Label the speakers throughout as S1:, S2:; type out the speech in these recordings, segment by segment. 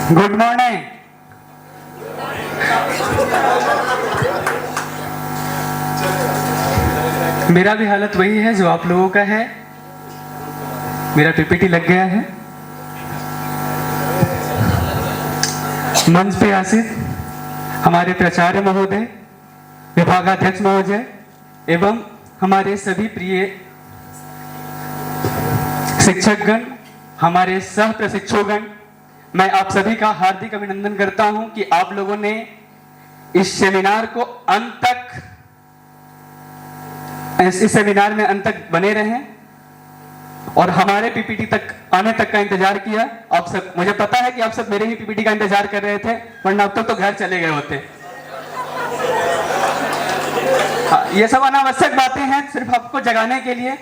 S1: Good morning. मेरा भी हालत वही है जो आप लोगों का है। मेरा पीपीटी लग गया है। मंच पे आसीन हमारे प्राचार्य महोदय, विभागाध्यक्ष महोदय एवं हमारे सभी प्रिय शिक्षकगण, हमारे सह प्रशिक्षुगण, मैं आप सभी का हार्दिक अभिनंदन करता हूं कि आप लोगों ने इस सेमिनार को अंत तक, इस सेमिनार में अंत तक बने रहें और हमारे पीपीटी तक आने तक का इंतजार किया। आप सब, मुझे पता है कि आप सब मेरे ही पीपीटी का इंतजार कर रहे थे, वरना अब तक तो घर चले गए होते। ये सब अनावश्यक बातें हैं, सिर्फ आपको जगाने के लिए।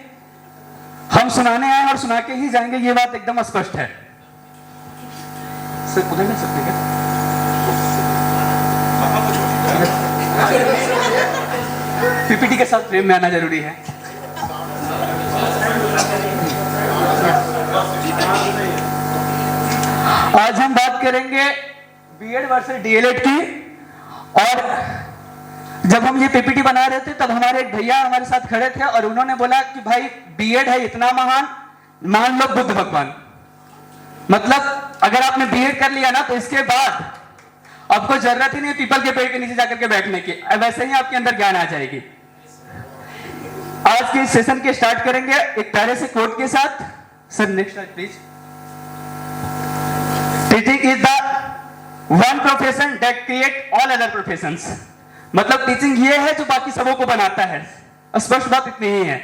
S1: हम सुनाने आए और सुना के ही जाएंगे, ये बात एकदम स्पष्ट है। सर उधर नहीं सकते क्या? पीपीटी के साथ फ्रेम में आना जरूरी है। आज हम बात करेंगे बीएड वर्सेस डीएलएड की। और जब हम ये पीपीटी बना रहे थे तब हमारे एक भैया हमारे साथ खड़े थे और उन्होंने बोला कि भाई बीएड है इतना महान, मान लो बुद्ध भगवान। मतलब अगर आपने बीएड कर लिया ना तो इसके बाद आपको जरूरत ही नहीं पीपल के पेड़ के नीचे जाकर के बैठने की, वैसे ही आपके अंदर ज्ञान आ जाएगी। आज के सेशन के स्टार्ट करेंगे एक प्यारे से कोट के साथ। Sir next slide please. Teaching is the one profession that create all other professions. मतलब टीचिंग ये है जो बाकी सबों को बनाता है। स्पष्ट बात इतनी ही है।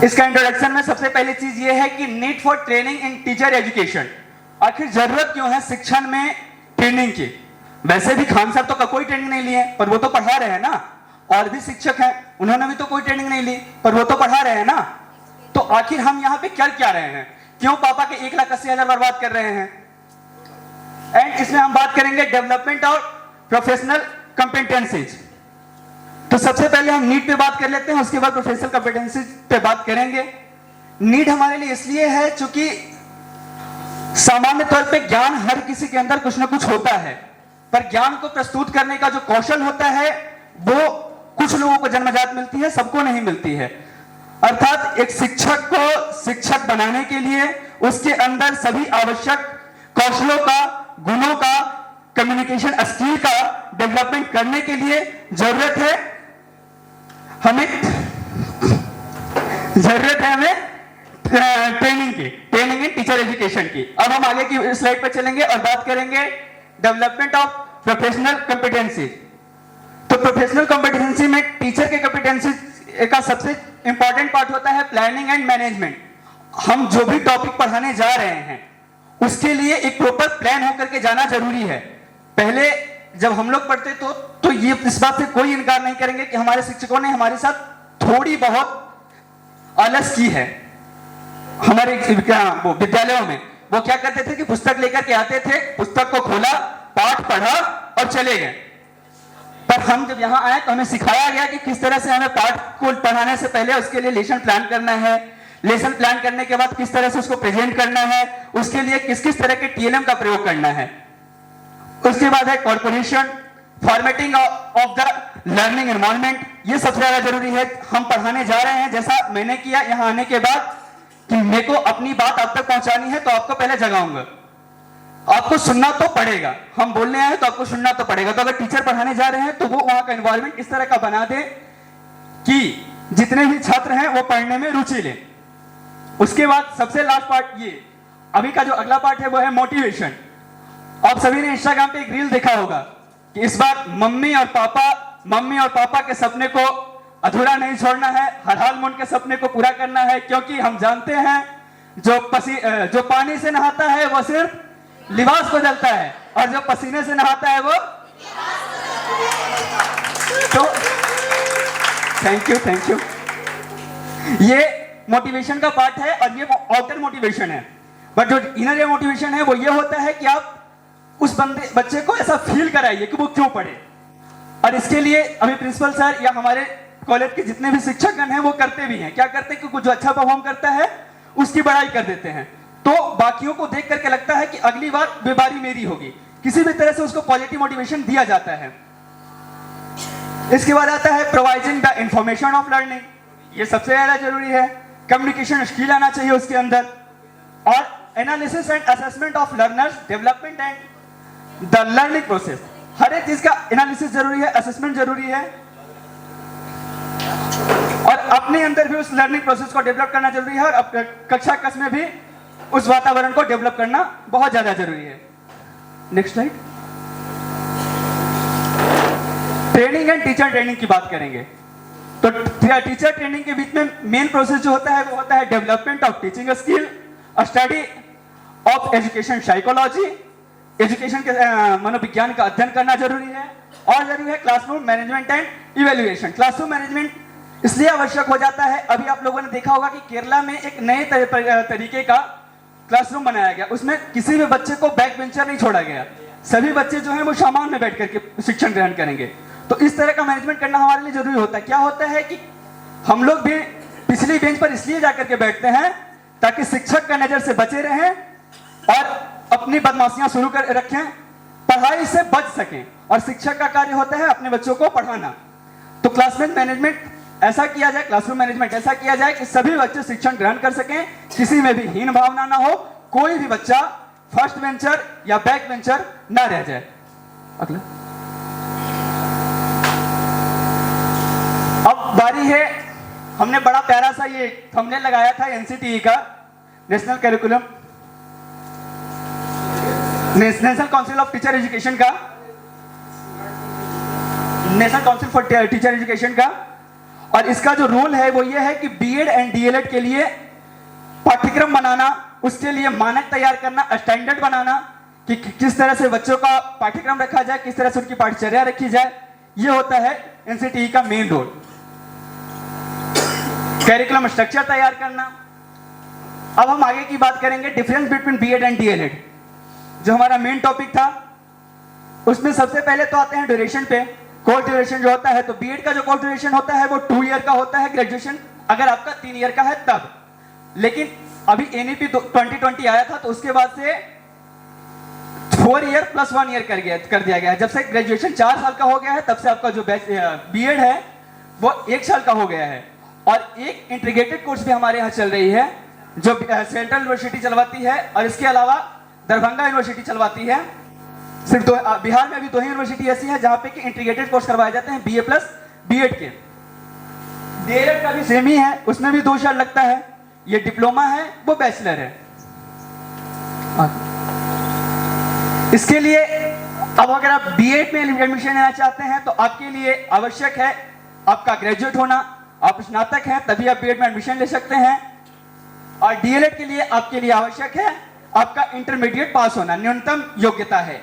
S1: इसका इंट्रोडक्शन में सबसे पहली चीज ये है कि need for training in teacher education. आखिर जरूरत क्यों है शिक्षण में ट्रेनिंग की? वैसे भी खान साहब तो कोई ट्रेनिंग नहीं लिए, पर वो तो पढ़ा रहे हैं ना। और भी शिक्षक हैं, उन्होंने भी तो कोई ट्रेनिंग नहीं ली, पर वो तो पढ़ा रहे हैं ना। तो आखिर हम यहाँ पे कर क्या रहे हैं? क्यों पापा के 1,80,000 बर्बाद कर रहे हैं? एंड इसमें हम बात करेंगे डेवलपमेंट और प्रोफेशनल कॉम्पिटेंसीज। तो सबसे पहले हम नीड पे बात कर लेते हैं, उसके बाद प्रोफेशनल कॉम्पिटेंसीज पे बात करेंगे। नीड हमारे लिए इसलिए है क्योंकि सामान्य तौर पे ज्ञान हर किसी के अंदर कुछ ना कुछ होता है, पर ज्ञान को प्रस्तुत करने का जो कौशल होता है वो कुछ लोगों को जन्मजात मिलती है, सबको नहीं मिलती है। अर्थात एक शिक्षक को शिक्षक बनाने के लिए उसके अंदर सभी आवश्यक कौशलों का, गुणों का, कम्युनिकेशन स्किल का डेवलपमेंट करने के लिए जरूरत है हमें ट्रेनिंग की, ट्रेनिंग इन टीचर एजुकेशन की। अब हम आगे की स्लाइड पर चलेंगे और बात करेंगे डेवलपमेंट ऑफ प्रोफेशनल कॉम्पिटेंसी। तो प्रोफेशनल कॉम्पिटेंसी में टीचर के कॉम्पिटेंसी का सबसे इंपॉर्टेंट पार्ट होता है प्लानिंग एंड मैनेजमेंट। हम जो भी टॉपिक पढ़ाने जा रहे हैं उसके लिए एक प्रॉपर प्लान होकर के जाना जरूरी है। पहले जब हम लोग पढ़ते तो ये इस बात से कोई इनकार नहीं करेंगे कि हमारे शिक्षकों ने हमारे साथ थोड़ी बहुत आलस की है। हमारे वो विद्यालयों में वो क्या करते थे कि पुस्तक लेकर के आते थे, पुस्तक को खोला, पाठ पढ़ा और चले गए। पर हम जब यहाँ आए तो हमें सिखाया गया कि किस तरह से हमें पाठ को पढ़ाने से पहले उसके लिए लेसन प्लान करना है, लेसन प्लान करने के बाद किस तरह से उसको प्रेजेंट करना है, उसके लिए किस किस तरह के टीएलएम का प्रयोग करना है। उसके बाद है corporation, formatting of the learning environment. ये सबसे ज्यादा जरूरी है। हम पढ़ाने जा रहे हैं, जैसा मैंने किया यहाँ आने के बाद कि मेरे को अपनी बात आप तक पहुंचानी है तो आपको पहले जगाऊंगा। आपको सुनना तो पड़ेगा, हम बोलने आए तो आपको सुनना तो पड़ेगा। तो अगर टीचर पढ़ाने जा रहे हैं तो वो वहां का एनवायरनमेंट इस तरह का बना दे कि जितने भी छात्र हैं वो पढ़ने में रुचि लें। उसके बाद सबसे लास्ट पार्ट, ये अभी का जो अगला पार्ट है वो है मोटिवेशन। आप सभी ने इंस्टाग्राम पे एक रील देखा होगा कि इस बार मम्मी और पापा के सपने को अधूरा नहीं छोड़ना है, हर हाल में उनके सपने को पूरा करना है। क्योंकि हम जानते हैं जो पानी से नहाता है वो सिर्फ लिबास को जलता है, और जो पसीने से नहाता है वो तो थैंक यू। ये मोटिवेशन का पार्ट है और ये आउटर मोटिवेशन है। बट जो इनर मोटिवेशन है वो ये होता है कि आप उस बच्चे को ऐसा फील कराइए कि वो क्यों पढ़े। और इसके लिए अभी प्रिंसिपल सर या हमारे कॉलेज के जितने भी शिक्षकगण हैं वो करते भी हैं। क्या करते हैं कि कुछ जो अच्छा परफॉर्म करता है उसकी बड़ाई कर देते हैं। तो बाकियों को देख करके लगता है कि अगली बार बीमारी मेरी होगी, किसी भी तरह से उसको पॉजिटिव मोटिवेशन दिया जाता है। इसके बाद आता है providing the information of learning, ये सबसे ज्यादा जरूरी है। कम्युनिकेशन स्किल आना चाहिए उसके अंदर, और analysis and assessment of learners development and the learning process, हर एक चीज का एनालिसिस जरूरी है, असेसमेंट जरूरी है, और अपने अंदर भी उस लर्निंग प्रोसेस को डेवलप करना जरूरी है, और कक्षा कक्ष में भी उस वातावरण को डेवलप करना बहुत ज्यादा जरूरी है। Next slide. Training and teacher training की बात करेंगे तो टीचर ट्रेनिंग के बीच में मेन प्रोसेस जो होता है वो होता है development of teaching skill, study of education psychology, education के मनोविज्ञान का अध्ययन करना जरूरी है, और जरूरी है classroom management and evaluation. Classroom management इसलिए आवश्यक हो जाता है, अभी आप लोगों ने देखा होगा कि केरला में एक नए तरीके का क्लासरूम बनाया गया, उसमें किसी भी बच्चे को बैक बेंचर नहीं छोड़ा गया, सभी बच्चे जो हैं वो सामान में बैठ करके शिक्षण ग्रहण करेंगे। तो इस तरह का मैनेजमेंट करना हमारे लिए जरूरी होता है। क्या होता है कि हम लोग भी पिछली बेंच पर इसलिए जाकर के बैठते हैं ताकि शिक्षक का नजर से बचे रहें और अपनी बदमाशियां शुरू कर रखें, पढ़ाई से बच सकें, और शिक्षक का कार्य होता है अपने बच्चों को पढ़ाना। तो क्लासरूम मैनेजमेंट ऐसा किया जाए, क्लासरूम मैनेजमेंट ऐसा किया जाए कि सभी बच्चे शिक्षण ग्रहण कर सकें, किसी में भी हीन भावना ना हो, कोई भी बच्चा फर्स्ट बेंचर या बैक बेंचर ना रह जाए। अगला। अब बारी है, हमने बड़ा प्यारा सा ये थंबनेल लगाया था एनसीटीई का, national curriculum, national council of teacher education का, national council for teacher education का, और इसका जो रूल है वो ये है कि बीएड एंड डीएलएड के लिए पाठ्यक्रम बनाना, उसके लिए मानक तैयार करना, स्टैंडर्ड बनाना कि किस तरह से बच्चों का पाठ्यक्रम रखा जाए, किस तरह से उनकी पाठचर्या रखी जाए, ये होता है एनसीटीई का मेन रोल। कैरिकुलम स्ट्रक्चर तैयार करना। अब हम आगे की बात करेंगे difference between BEd and DElEd, जो हमारा मेन टॉपिक था। उसमें सबसे पहले तो आते हैं ड्यूरेशन पे। कोर्स ड्यूरेशन जो होता है, तो बीएड का जो कोर्स ड्यूरेशन होता है वो 2 ईयर का होता है, ग्रेजुएशन अगर आपका 3 ईयर का है तब। लेकिन अभी एनईपी 2020 आया था तो उसके बाद से 4 ईयर प्लस 1 ईयर कर दिया गया है। जब से ग्रेजुएशन 4 साल का हो गया है तब से आपका जो बीएड है वो 1 साल का हो गया है। और एक इंटीग्रेटेड कोर्स भी हमारे यहाँ चल रही है जो सेंट्रल यूनिवर्सिटी चलवाती है, और इसके अलावा दरभंगा यूनिवर्सिटी चलवाती है। सिर्फ बिहार में भी 2 ही यूनिवर्सिटी ऐसी है जहां पे कि इंटीग्रेटेड कोर्स करवाए जाते हैं बीए प्लस बीएड के। डीएलएड का भी सेम ही है, उसमें भी 2 साल लगता है। ये डिप्लोमा है, वो बैचलर है। इसके लिए अब अगर आप बीएड में एडमिशन लेना चाहते हैं तो आपके लिए आवश्यक है आपका ग्रेजुएट होना, आप स्नातक हैं तभी आप बीएड में एडमिशन ले सकते हैं। और डीएलएड के लिए आपके लिए आवश्यक है आपका इंटरमीडिएट पास होना, न्यूनतम योग्यता है।